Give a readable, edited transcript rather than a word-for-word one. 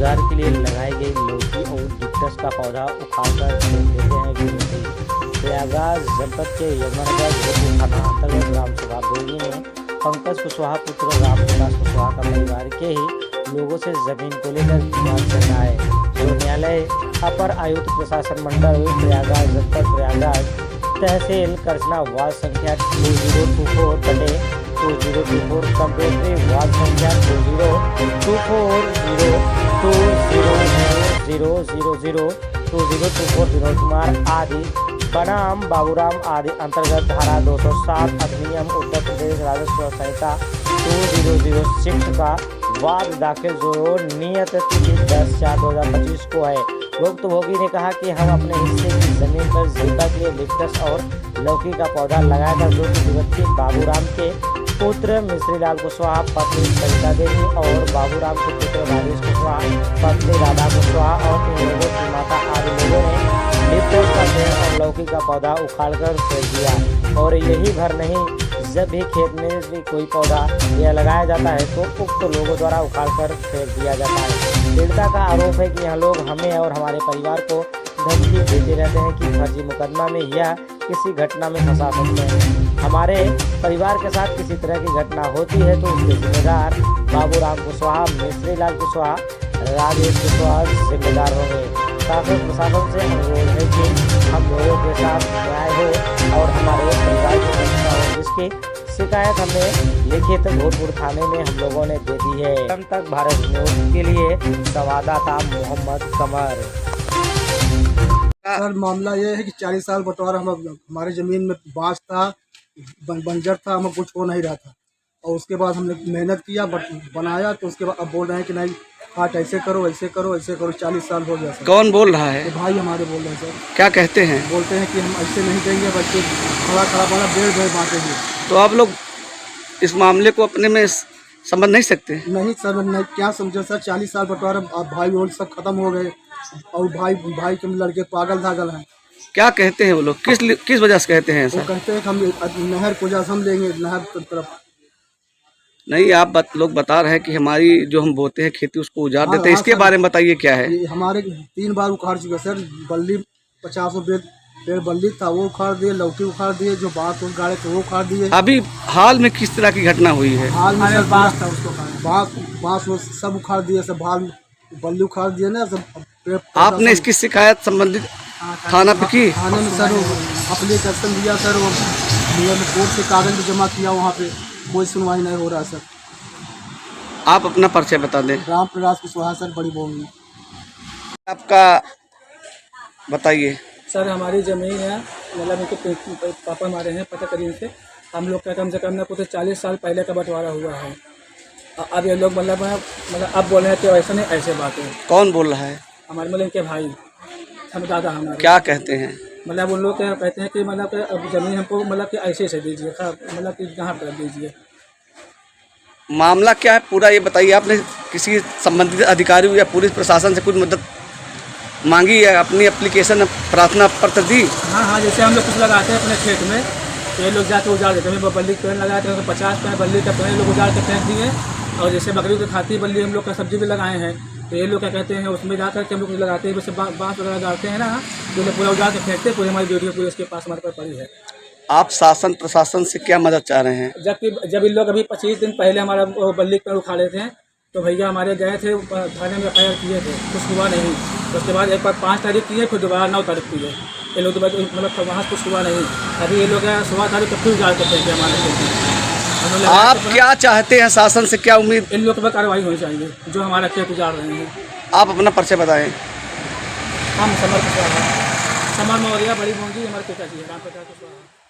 गुजार के लिए लगाई गई लौकी और डिप्टस का पौधा उखाड़कर फेंक देते हैं गिरती। प्रयागराज जनपद के यमुनानगर गोपी थाना अंतर्गत ग्राम सभा बोगी में पंकज कुशवाहा पुत्र रामविलास कुशवाहा का परिवार के ही लोगों से जमीन को लेकर विवाद चल रहा है, जो न्यायालय अपर आयुक्त प्रशासन मंडल प्रयागराज जनपद प्रयागराज तहसील करछना वार्ड संख्या 2024/2024 कंपेटरी वार्ड संख्या 2024/00000002024 विनोद कुमार आदि बनाम बाबूराम आदि अंतर्गत धारा 207 अधिनियम उत्तर प्रदेश राजस्व संहिता 2006 का वाद दाखिल जो नियत तिथि 10/4/2025 को है। भुक्तभोगी ने कहा कि हम अपने हिस्से की जमीन पर जीविका के लिए लिप्टस और लौकी का पौधा लगाकर जो कि बाबूराम के पुत्र मिश्रीलाल कुशवाहा, पत्नी सरिता देवी और बाबूराम के पुत्र राजेश कुशवाहा, पत्नी राधा कुशवाहा और इन लोगों की माता आदि लोगों ने लिप्टस का पेड़ और लौकी का पौधा उखाड़कर फेंक दिया। और यही भर नहीं, जब भी खेत में भी कोई पौधा यह लगाया जाता है तो उक्त लोगों द्वारा उखाड़कर फेंक दिया जाता है। पीड़िता का आरोप है कि यह लोग हमें और हमारे परिवार को धमकी देते रहते हैं कि फर्जी मुकदमा में या किसी घटना में फंसा सकते हैं। हमारे परिवार के साथ किसी तरह की घटना होती है तो उसके जिम्मेदार बाबूराम कुशवाहा, मिश्रीलाल कुशवाहा, राजेश कुशवाहा जिम्मेदार होंगे। शासन प्रशासन से अनुरोध है कि हम लोगों के साथ न्याय हो और हमारे परिवार की रक्षा हो, जिसकी शिकायत हमने लिखित भोजपुर थाने में हम लोगों ने दे दी है। तक भारत न्यूज के लिए संवाददाता मोहम्मद कमर। सर मामला ये है कि 40 साल बंटवारा हमारे ज़मीन में बाँस था, बंजर था, हमें कुछ हो नहीं रहा था। और उसके बाद हमने मेहनत किया, बनाया, तो उसके बाद अब बोल रहे हैं कि नहीं काट ऐसे करो ऐसे करो ऐसे करो। 40 साल हो गया सर। कौन बोल रहा है? तो भाई हमारे बोल रहे हैं सर। क्या कहते हैं? बोलते हैं कि हम ऐसे नहीं देंगे, बच्चे खड़ा खड़ा बना डेढ़ डेढ़ बांटेंगे। तो आप लोग इस मामले को अपने में समझ नहीं सकते? नहीं सर, नहीं क्या समझे सर, 40 साल बंटवारा भाई और सब खत्म हो गए और भाई के लड़के पागल धागल हैं। क्या कहते हैं वो लोग? किस वजह से कहते हैं ऐसा? वो कहते हैं कि हम नहर को जा हम लेंगे, नहर तरफ नहीं, आप लोग बता रहे हैं कि हमारी जो हम बोते हैं खेती उसको उजाड़ देते हैं। इसके बारे में बताइए क्या है? हमारे 3 बार उखाड़ चुके सर। बल्ली 50 पेड़ बल्ली था वो उखाड़ दिए, लौकी उखाड़ दिए, जो बाँस गाड़े थे वो उखाड़ दिए। अभी हाल में किस तरह की घटना हुई है? हाल में सर बाँस था, उसको बाँस वो सब उखाड़ दिए, सब भाल बल्ली उखाड़ दिए ना सब। आपने इसकी शिकायत संबंधित थाना पे की? थाने में सर एप्लीकेशन दिया सर, वो कोर्ट से कागज भी जमा किया, वहाँ पे कोई सुनवाई नहीं हो रहा सर। आप अपना परिचय बता दें। राम प्रकाश कुशवाहा सर, बड़ी बोगी। आपका बताइए। सर हमारी ज़मीन है, मतलब इनके पापा हमारे हैं पता करीब से, हम लोग का कम से कम ना कुछ 40 साल पहले का बंटवारा हुआ है। अब ये लोग मतलब अब बोल रहे हैं कि ऐसा नहीं ऐसे बात है। कौन बोल रहा है? हमारे मतलब इनके भाई, हम दादा हमारे। क्या कहते हैं? मतलब उन लोग क्या कहते हैं कि मतलब अब ज़मीन हमको मतलब कि ऐसे से दीजिए, मतलब कि जहाँ पर दीजिए। मामला क्या है पूरा ये बताइए। आपने किसी संबंधित अधिकारी या पुलिस प्रशासन से कुछ मदद मांगी है? अपनी एप्लीकेशन प्रार्थना पत्र दी? हाँ, जैसे हम लोग कुछ लगाते हैं अपने खेत में तो ये लोग जाके उजाड़ देते हैं। बल्ली पेड़ लगाते हैं तो 50 पेड़ बल्ली का पेड़ लोग उजाड़ के फेंक दिए। और जैसे बकरी को खाती बल्ली हम लोग का सब्जी भी लगाए हैं, तो ये लोग क्या कहते हैं उसमें जाकर के हम लोग लगाते हैं, वैसे बाँस वगैरह डालते हैं ना, तो लोग पूरा उजाड़ के फेंकते हैं। पूरी हमारी वीडियो पूरी इसके पास हमारे पास पड़ी है। आप शासन प्रशासन से क्या मदद चाह रहे हैं? जब इन लोग अभी 25 दिन पहले हमारा बल्ली पेड़ उखाड़े थे तो भैया हमारे गए थे थाने में FIR किए थे, कुछ हुआ नहीं। तो उसके बाद एक बार 5 तारीख की है, फिर दोबारा 9 तारीख की है। ये लोग मतलब वहाँ कुछ हुआ नहीं। अभी ये लोग 16 तारीख को फिर उजाड़ के फेंके हमारे खेत। आप क्या चाहते हैं शासन से? क्या उम्मीद? इन लोग पर कार्रवाई होनी चाहिए जो हमारा खेत उजाड़ रहे हैं। आप अपना परिचय बताएं। हम समर मौर्या, बड़ी मोंगी, हमारे पिताजी है राम प्रकाश कुशवाहा।